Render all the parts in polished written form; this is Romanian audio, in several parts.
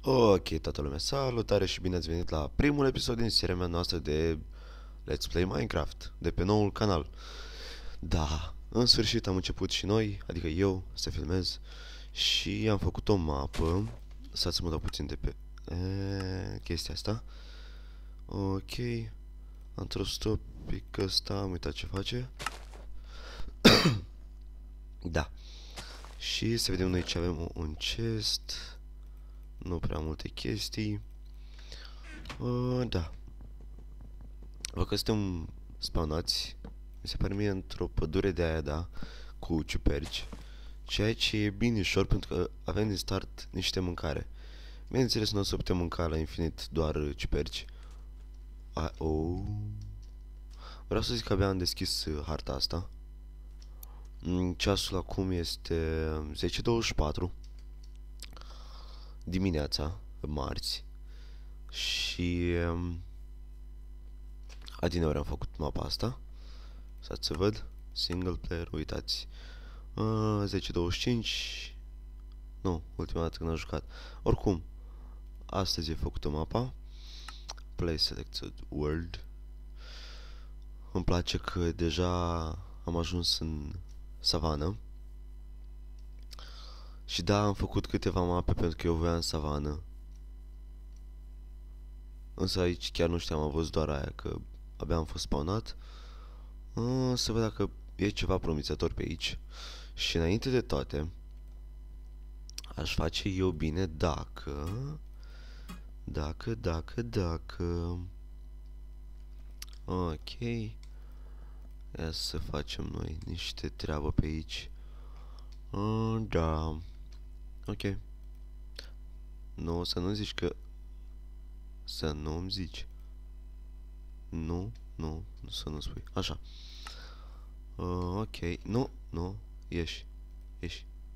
Ok, toată lumea, salutare și bine ați venit la primul episod din seria mea noastră de Let's Play Minecraft, de pe noul canal. Da, în sfârșit am început și noi, adică eu, să filmez și am făcut o mapă. Să mă dau puțin de pe chestia asta. Ok, am tras-o pic ăsta, am uitat ce face. Da, și să vedem noi ce avem, un chest, nu prea multe chestii. Da. Văd că suntem spawnați, mi se pare mie, într-o pădure de aia, da, cu ciuperci. Ceea ce e bine ușor, pentru că avem din start niște mâncare. Bineînțeles, nu o să putem mânca la infinit doar ciuperci. Oh. Vreau să zic că abia am deschis harta asta. Ceasul acum este 10:24 dimineața, marți. Și adineori am făcut mapa asta. Să văd. Single player, uitați. 10:25. Nu, ultima dată când am jucat. Oricum, astăzi e făcută mapa. Play selected world. Îmi place că deja am ajuns în savană. Și da, am făcut câteva mape pentru că eu voiam în savană. Însă aici chiar nu știam, am văzut doar aia, că abia am fost spawnat. Să văd dacă e ceva promițător pe aici. Și înainte de toate, aș face eu bine dacă... Ok. Ia să facem noi niște treabă pe aici. Da. Ok. Nu, să nu zici că... Să nu-mi zici. Nu, să nu spui. Așa. Ok. Nu. Ieși.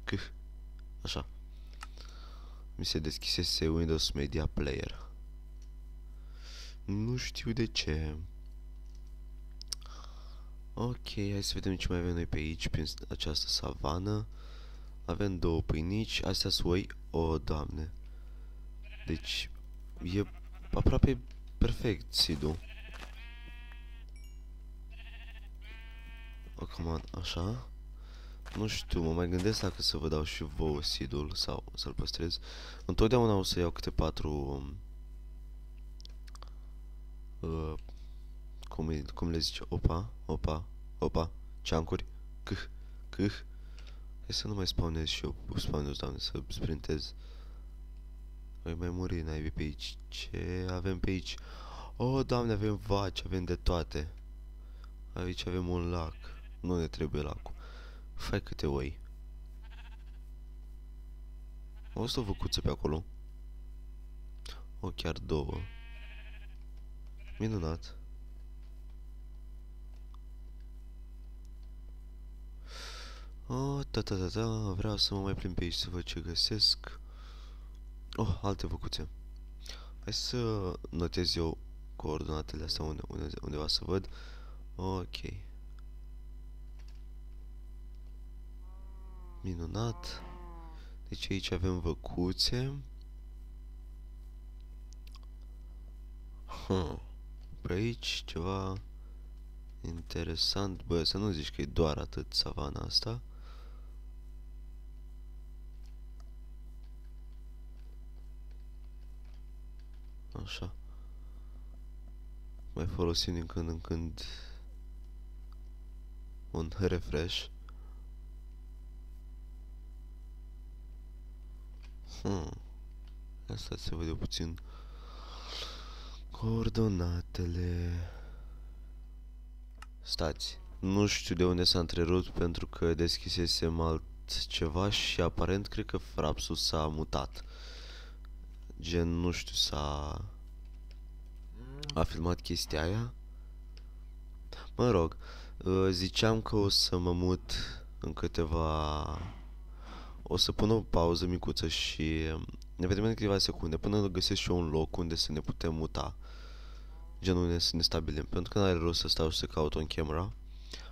Câh. Așa. Mi se deschisese Windows Media Player. Nu știu de ce. Ok, hai să vedem ce mai avem noi pe aici, prin această savană. Avem două pâinici, astea sunt oi. O, Doamne. Deci, e aproape perfect seed-ul. Acum, așa. Nu știu, mă mai gândesc dacă să vă dau și vouă seed-ul sau să-l păstrez. Întotdeauna o să iau câte 4... cum le zice? Opa. Ceancuri. Câh. Hai să nu mai spawnez și eu. Spawnez, Doamne, să sprintez. Voi mai muri naibii pe aici. Ce avem pe aici? Oh, Doamne, avem vaci, avem de toate. Aici avem un lac. Nu ne trebuie lacul. Fai câte oi. O să o văcuță pe acolo. O, chiar două. Minunat. Oh, vreau să mă mai plimb pe aici să văd ce găsesc. Oh, alte văcuțe. Hai să notez eu coordonatele astea undeva să văd. Ok. Minunat. Deci aici avem văcuțe. Pe aici ceva interesant. Bă, să nu zici că e doar atât savana asta. Așa. Mai folosim din când în când un refresh. Asta se vede puțin coordonatele. Stați. Nu știu de unde s-a întrerupt pentru că deschisesem altceva și aparent cred că Frapsul s-a mutat. Gen, nu știu, a filmat chestia aia. Mă rog, ziceam că o să mă mut în câteva... O să pun o pauză micuță și ne vedem în câteva secunde până găsesc și eu un loc unde să ne putem muta. Gen unde să ne stabilim, pentru că n-are rost să stau și să caut on camera.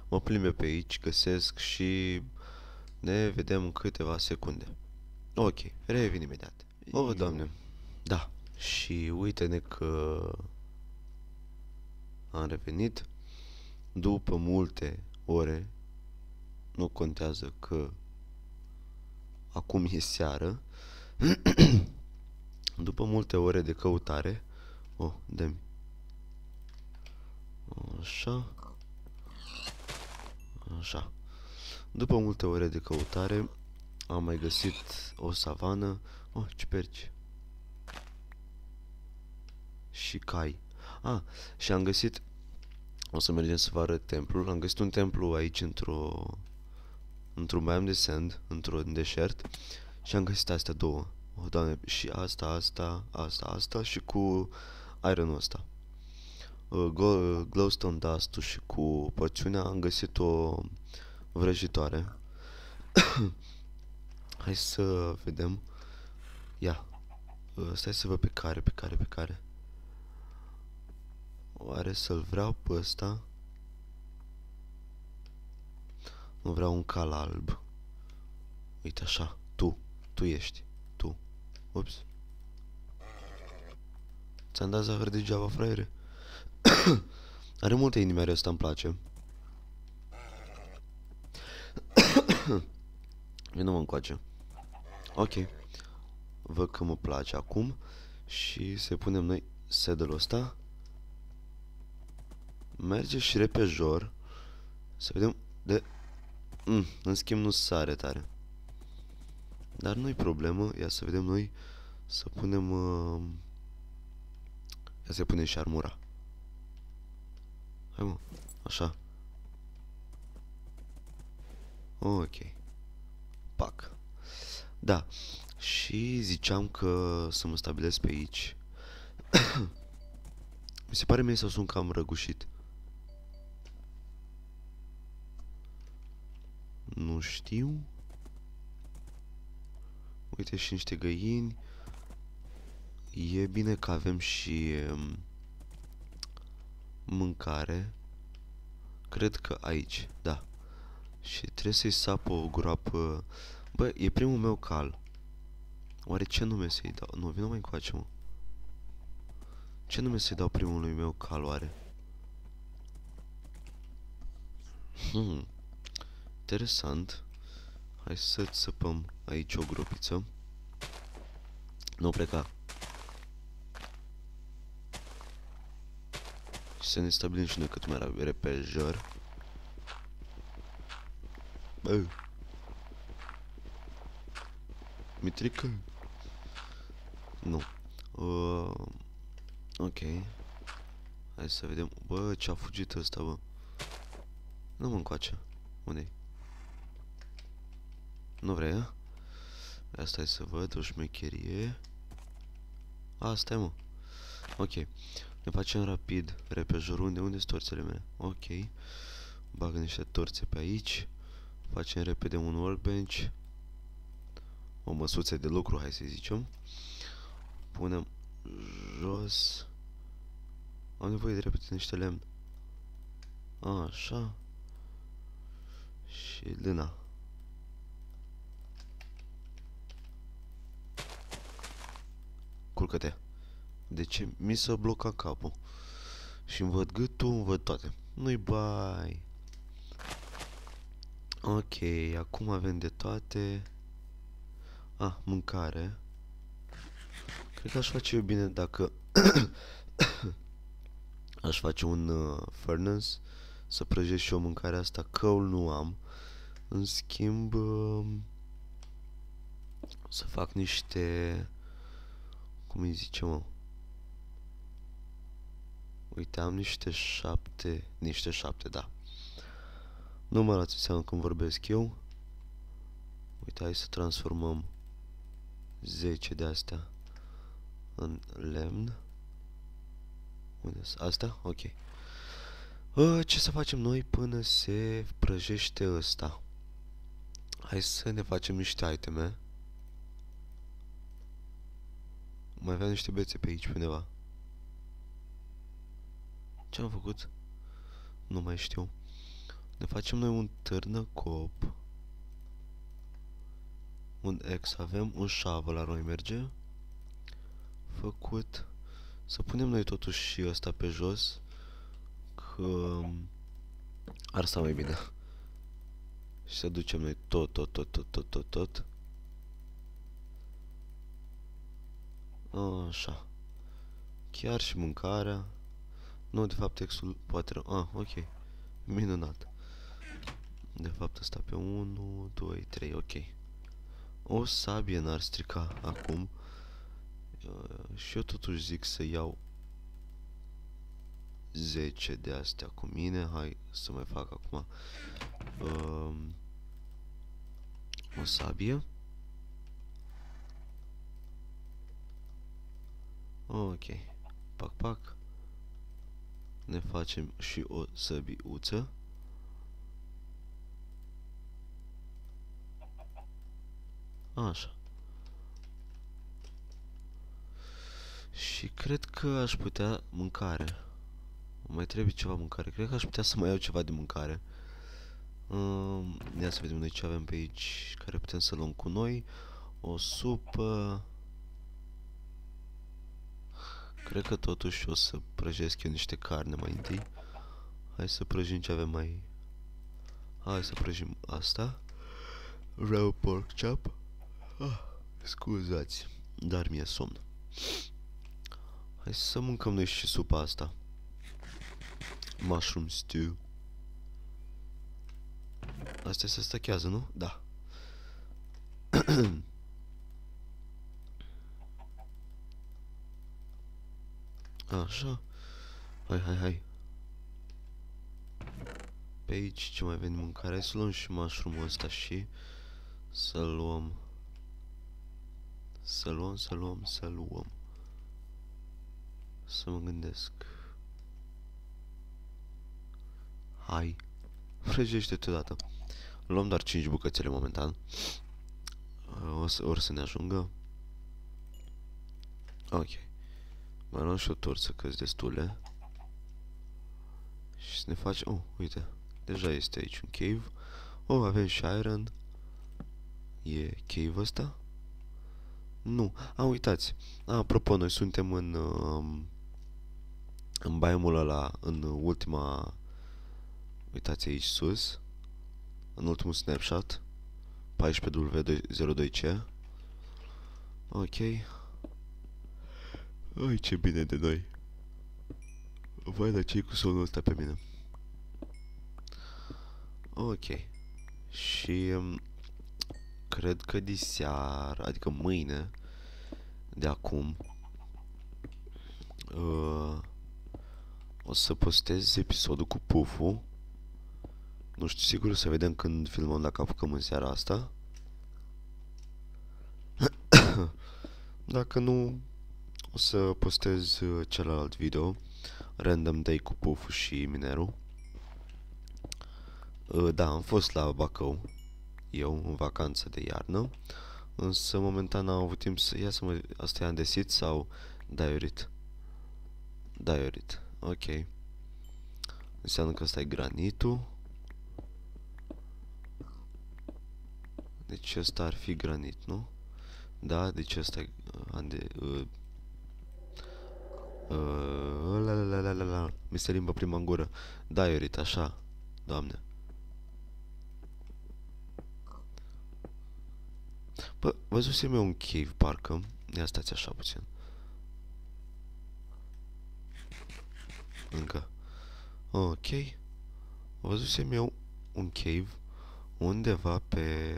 Mă plimbe pe aici, găsesc și ne vedem în câteva secunde. Ok, revin imediat. Oh, Doamne. Da, și uite-ne că am revenit după multe ore, nu contează că acum e seară, după multe ore de căutare, dă-mi, așa, așa, după multe ore de căutare, am mai găsit o savană, ciuperci și cai. Și am găsit, o să mergem să vă arăt templul, am găsit un templu aici într-un baiam de sand, într-un deșert, și am găsit astea două. Doamne, și asta și cu iron-ul ăsta. Glowstone dust-ul și cu porțiunea am găsit o vrăjitoare. Hai să vedem. Ia. Stai să văd pe care. Oare să-l vreau pe ăsta? Nu vreau un cal alb. Uite așa. Tu ești. Tu. Ups. Ți-am dat zahăr degeaba, fraiere. Are multe inimioare, ăsta îmi place. Vină-mă încoace. Ok. Văd că mă place acum. Și să punem noi saddle-ul ăsta. Merge și repejor. Să vedem de... în schimb nu sare tare. Dar nu-i problemă. Ia să vedem noi. Să punem... Ia să punem și armura. Hai mă. Așa. Ok. Pac. Da. Și ziceam că să mă stabilesc pe aici. Mi se pare mie să sunt cam răgușit. Nu știu. Uite și niște găini. E bine că avem și mâncare. Cred că aici, da. Și trebuie să-i sap o groapă. Bă, e primul meu cal. Oare ce nume să-i dau? Nu, vină mai încoace, mă. Ce nume să-i dau primului meu cal, oare? Interesant. Hai să-ți săpăm aici o gropiță. Nu pleca. Și să ne stabilim și noi cât mai repejor. Bă. Mitrică? Nu. Ok. Hai să vedem. Bă, ce-a fugit ăsta, bă. Nu mă încoace. Unde-i? Nu vrei, a? Asta e să văd, o șmecherie. Stai, mă. Ok. Ne facem rapid repejorul. Unde sunt torțele mele? Ok. Bagă niște torțe pe aici. Facem repede un workbench. O măsuță de lucru, hai să zicem. Punem jos. Am nevoie de repede niște lemn. Așa. Și lâna. Culcă-te. De ce mi s-a blocat capul? Și îmi văd gâtul, îmi văd toate. Nu-i bai. Ok, acum avem de toate. Mâncare. Cred că aș face eu bine dacă aș face un furnace să prăjesc și eu mâncarea asta. Căul nu am. În schimb să fac niște, cum îi zice, mă? Uite, am niște șapte, da. Nu mă luați seama când vorbesc eu. Uite, hai să transformăm 10 de astea în lemn. Unde sunt? Astea? Ok. Ce să facem noi până se prăjește ăsta? Hai să ne facem niște iteme. Mai aveam niște bețe pe aici, pe undeva. Ce am făcut? Nu mai știu. Ne facem noi un târnăcop. Un ex avem, un shovel la noi merge. făcut. Să punem noi totuși și ăsta pe jos, că ar sta mai bine. Și să ducem noi tot. Așa. Chiar și mâncarea. Nu, de fapt textul poate ok. Minunat. De fapt ăsta pe 1, 2, 3, ok. O sabie n-ar strica acum. Și eu totuși zic să iau 10 de astea cu mine. Hai să mai fac acum o sabie. Ok. Pac. Ne facem și o săbiuță. Așa. Și cred că aș putea mâncare. Mai trebuie ceva mâncare. Cred că aș putea să mai iau ceva de mâncare. Ia să vedem noi ce avem pe aici care putem să luăm cu noi. O supă. Cred că totuși o să prăjesc eu niște carne mai întâi. Hai să prăjim ce avem mai. Hai să prăjim asta. Vreau pork chop. Scuzați, dar mi-e somn. Hai să mâncăm noi și supa asta. Mushroom stew. Astea se stachează, nu? Da. Așa. Hai. Pe aici ce mai avem de mâncare? Hai să luăm și mushroom-ul ăsta și să luăm. Să luăm. Să mă gândesc. Hai. Frăgește-te odată. Luăm doar 5 bucățele momentan. Or să ne ajungă. Ok. Mai luăm și o torță, că-s destule. Și să ne facem... uite. Deja este aici un cave. Avem și iron. E cave ăsta? Nu. Uitați. Apropo, noi suntem în biomul ăla, în ultima... Uitați aici sus. În ultimul snapshot. 14W02C. Ok. Ai, ce bine de noi. Vai, dar ce-i cu somnul ăsta pe mine? Ok. Și cred că diseară, adică mâine, de acum, o să postez episodul cu Pufu. Nu știu, sigur să vedem când filmăm, dacă apucăm în seara asta. Dacă nu, o să postez celălalt video, Random Day cu Pufu și Mineru. Da, am fost la Bacău, eu, în vacanță de iarnă, însă momentan n-am avut timp să... Ia să mă... Asta e andesit sau diorit? Diorit, ok. Înseamnă că ăsta e granitul. Deci ăsta ar fi granit, nu? Da, deci ăsta e mi se limbă prima în gură. Diorit, așa, doamne. Bă, văzusem eu un cave, parcă. Ia stați așa puțin. Încă. Ok. Văzusem eu un cave undeva pe...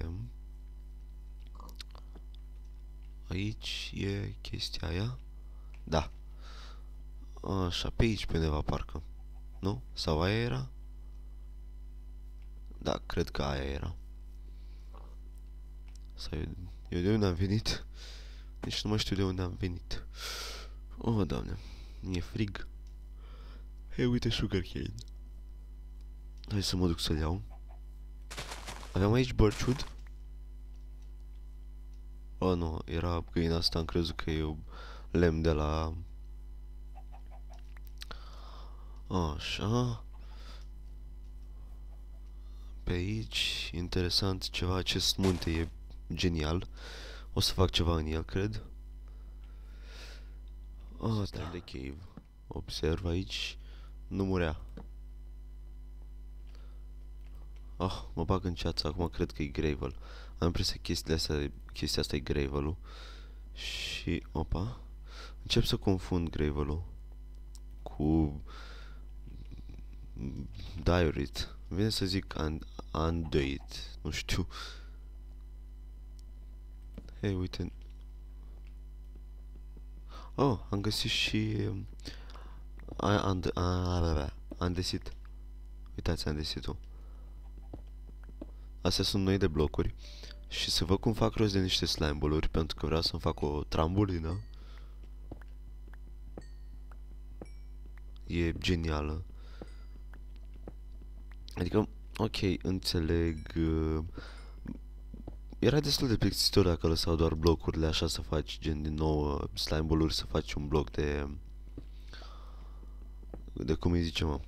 Aici e chestia aia? Da. Așa, pe aici pe undeva parcă. Nu? Sau aia era? Da, cred că aia era. Sau eu de unde am venit? Deci nu mai știu de unde am venit. Doamne, mi-e frig. Hei, uite sugarcane. Hai să mă duc să-l iau. Aveam aici birchwood? Nu, era găina asta, am crezut că e lemn de la... Așa. Pe aici, interesant ceva, acest munte e genial. O să fac ceva în el, cred. Ah, Stanley Cave. Observ aici. Nu murea. Ah, mă bag în ceață, acum cred că e Gravel. Am impresia că chestia asta e Gravel-ul. Și, opa, încep să confund Gravel-ul cu Diorite. Vine să zic Anduit, nu știu. Hei, uite. Oh, am găsit și andesit. Uitați, andesit-ul. Astea sunt noi de blocuri. Și să văd cum fac rost de niște slime-ball-uri, pentru că vreau să-mi fac o trambulină. E genială. Adică, ok, înțeleg. Era destul de plictisitor dacă lăsau doar blocurile așa să faci, gen din nou slime-ball-uri, să faci un bloc de cum îi zice, mă.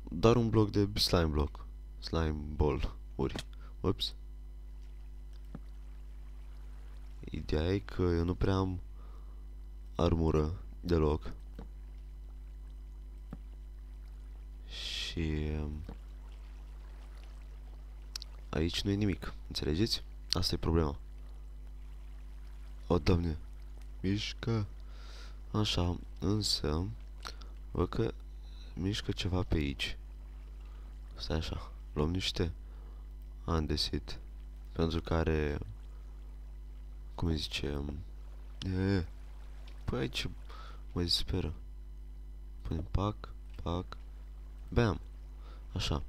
Doar un bloc de slime block. Slime ball-uri. Ups. Ideea e că eu nu prea am armură deloc. Și aici nu e nimic, înțelegeți? Asta e problema. O, Doamne, mișcă. Așa, însă văd că mișcă ceva pe aici. Stai așa, luăm niște andesit, pentru care, cum îi zice, păi aici mă disperă. Punem pac, pac, bam, așa.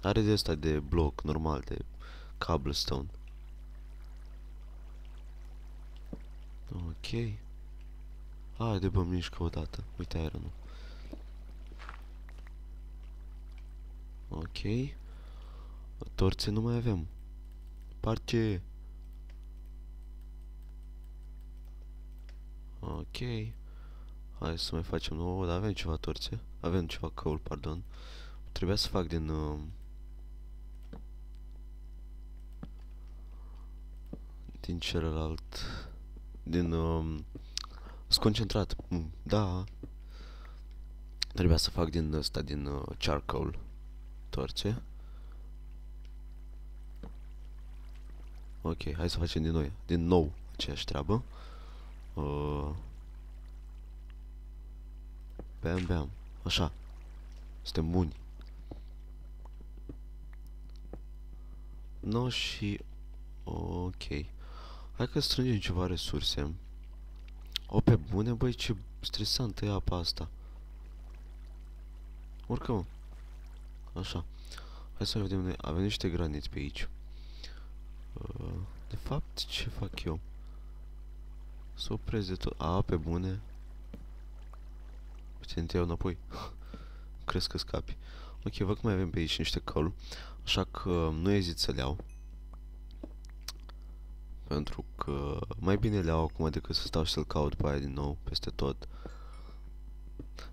Are de asta de bloc normal, de cobblestone. Ok. Haide, bă, mișcă odată. Uite ironul. Ok. Torțe nu mai avem. Parce. Ok. Hai să mai facem nouă, dar avem ceva torțe. Avem ceva coal, pardon. Trebuia să fac din celălalt. Sconcentrat. Da. Trebuia să fac din ăsta, din charcoal torțe. Ok, hai să facem din nou aceeași treabă. Bam, bam. Așa. Suntem buni. No și... Ok. Hai că strângem ceva resurse. O, pe bune, băi, ce stresantă e apa asta. Urcă-mă. Așa. Hai să vedem noi. Avem niște graniți pe aici. De fapt, ce fac eu? Să opresc de tot. A, pe bune. Putem te iau înapoi. Crezi că scapi. Ok, văd că mai avem pe aici niște coal. Așa că nu ezit să le iau. Pentru că mai bine le iau acum decât să stau și să-l caut pe aia din nou peste tot.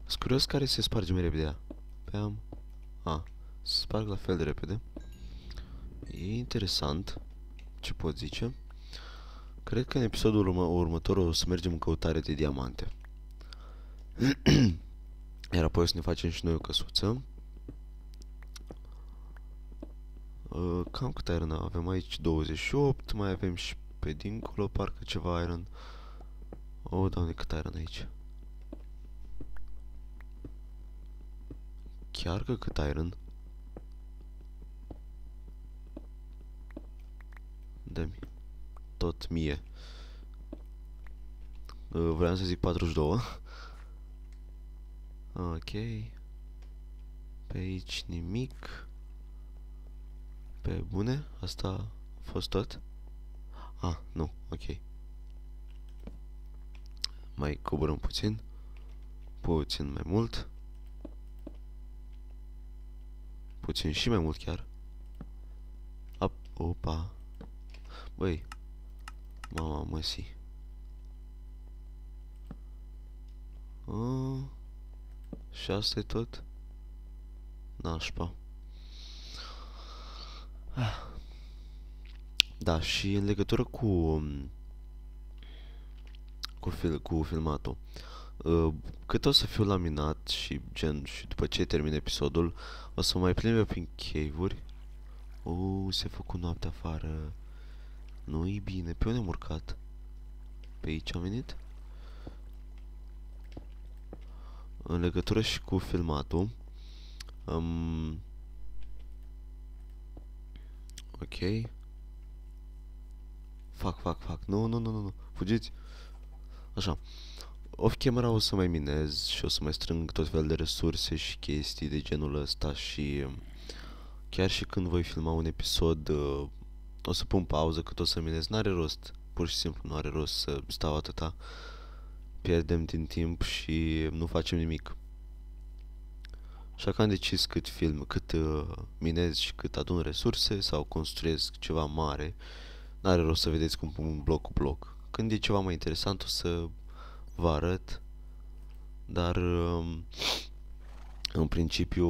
Sunt curios care se sparge mai repede ea. Bam. A, se sparg la fel de repede. E interesant. Ce pot zice? Cred că în episodul următor o să mergem în căutare de diamante. Iar apoi o să ne facem și noi o căsuță. Cam cât iron avem aici? 28. Mai avem și pe dincolo parcă ceva iron. Oh, Doamne, cât iron aici. Chiar că cât iron. Dă-mi tot mie. Vreau să zic 42. Ok. Pe aici nimic. Pe bune? Asta a fost tot? Ah, nu, ok. Mai coborăm puțin. Puțin mai mult. Puțin și mai mult chiar. Opa. Băi. Mama măsii. Și asta e tot? Nașpa. Da, și în legătură cu filmatul. Cât o să fiu laminat și gen, și după ce termin episodul, o să mai plimb eu prin cave-uri. Se făcut noapte afară. Nu-i bine. Pe unde am urcat? Pe aici am venit? În legătură și cu filmatul. Ok. Fac. Nu. Fugiți. Așa. Off camera o să mai minez și o să mai strâng tot fel de resurse și chestii de genul ăsta și chiar și când voi filma un episod o să pun pauză cât o să minez. N-are rost, pur și simplu nu are rost să stau atâta. Pierdem din timp și nu facem nimic. Așa că am decis cât minez și cât adun resurse sau construiesc ceva mare. N-are rost să vedeți cum pun bloc cu bloc. Când e ceva mai interesant o să vă arăt. Dar în principiu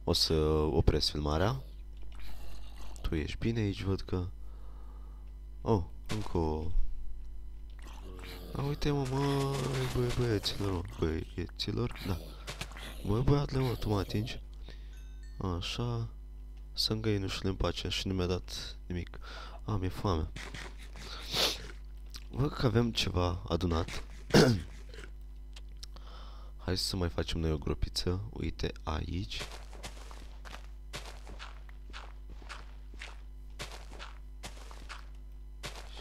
o să opresc filmarea. Tu ești bine aici, văd că... Oh, încă o... Uite mă, băieților, da. Băiatule, mă, tu mă atingi. Așa. Să-mi găinușile în pace și nu mi-a dat nimic. Mi-e foame. Văd că avem ceva adunat. Hai să mai facem noi o gropiță. Uite aici.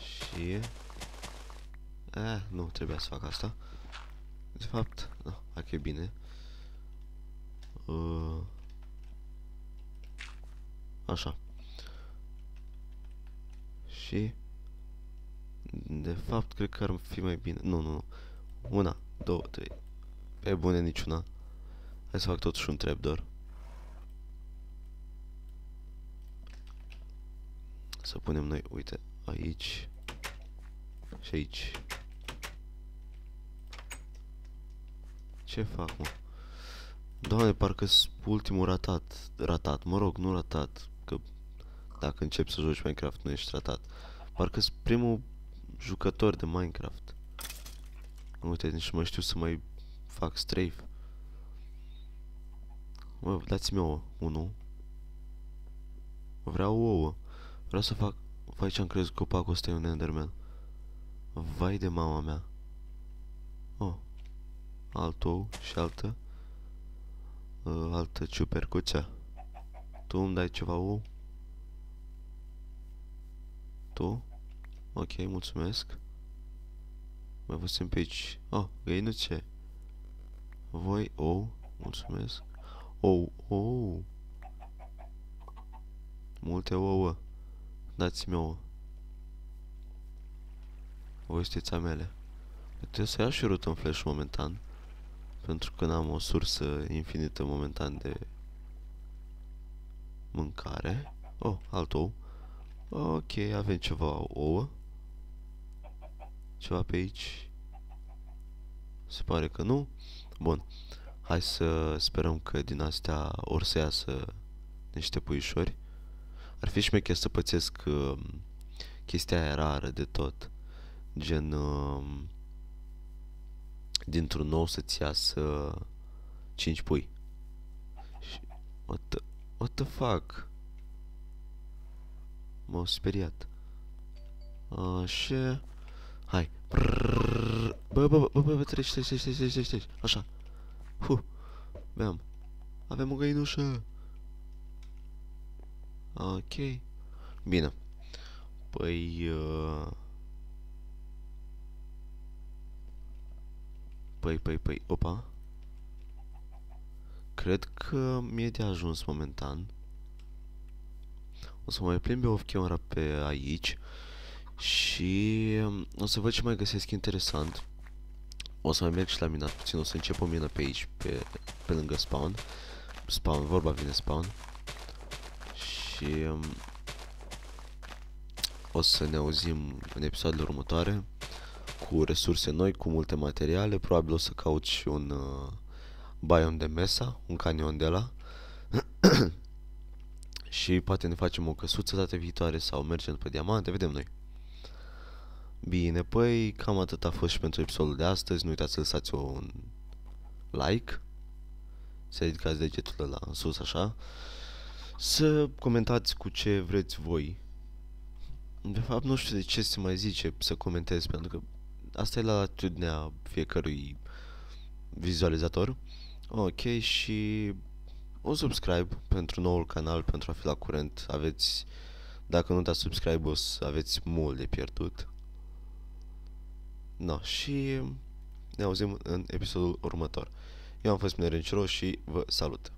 Și... nu trebuia să fac asta. De fapt, hai că e bine. Așa. Și... De fapt, cred că ar fi mai bine. Nu. 1, 2, 3. Pe bune niciuna. Hai să fac totuși un trapdoor. Să punem noi, uite, aici. Și aici. Ce fac, mă? Doamne, parcă-s ultimul ratat. Mă rog, nu ratat. Că dacă începi să joci Minecraft nu ești ratat. Parcă-s primul jucător de Minecraft. Uite, nici nu mai știu să mai fac strafe. Mă, dați-mi ouă. 1. Vreau ouă. Vreau să fac... Vai, ce-am crezut că copacul ăsta e un Enderman. Vai de mama mea. Alt ou și altă. Altă ciupercuțea. Tu îmi dai ceva ou? Tu? Ok, mulțumesc. Mai văzem pe aici. Găinuțe. Voi, ou, mulțumesc. Ou. Multe ouă. Dați-mi ouă. Voi sunteți a mele. Trebuie să iau și root în flash momentan. Pentru că n-am o sursă infinită momentan de mâncare. Alt ou. Ok, avem ceva ouă. Ceva pe aici. Se pare că nu. Bun. Hai să sperăm că din astea or să iasă niște puișori. Ar fi șmecher să pățesc chestia aia rară de tot. Gen... dintr-un nou să-ți iasă 5 pui. Și... What the fuck? M-au speriat. Așa. Hai. Bă, treci. Așa. Beam. Avem o găinușă. Ok. Bine. Păi, opa. Cred că mi-e de ajuns momentan. O să mai plimb off camera pe aici. Și o să văd ce mai găsesc interesant. O să mai merg și la minat puțin. O să încep o mină pe aici, pe lângă spawn. Vorba vine spawn. Și o să ne auzim în episoadele următoare cu resurse noi, cu multe materiale. Probabil o să caut și un biome de mesa, un canion de la. Și poate ne facem o căsuță data viitoare sau mergem după diamante, vedem noi. Bine, păi cam atât a fost și pentru episodul de astăzi. Nu uitați să lăsați un like, să ridicați degetul ăla în sus așa, să comentați cu ce vreți voi. De fapt nu știu de ce se mai zice să comentez, pentru că asta e la latitudinea fiecărui vizualizator. Ok, și un subscribe pentru noul canal, pentru a fi la curent. Aveți, dacă nu dați subscribe, o să aveți mult de pierdut. No, și ne auzim în episodul următor. Eu am fost Minerin Ciro și vă salut!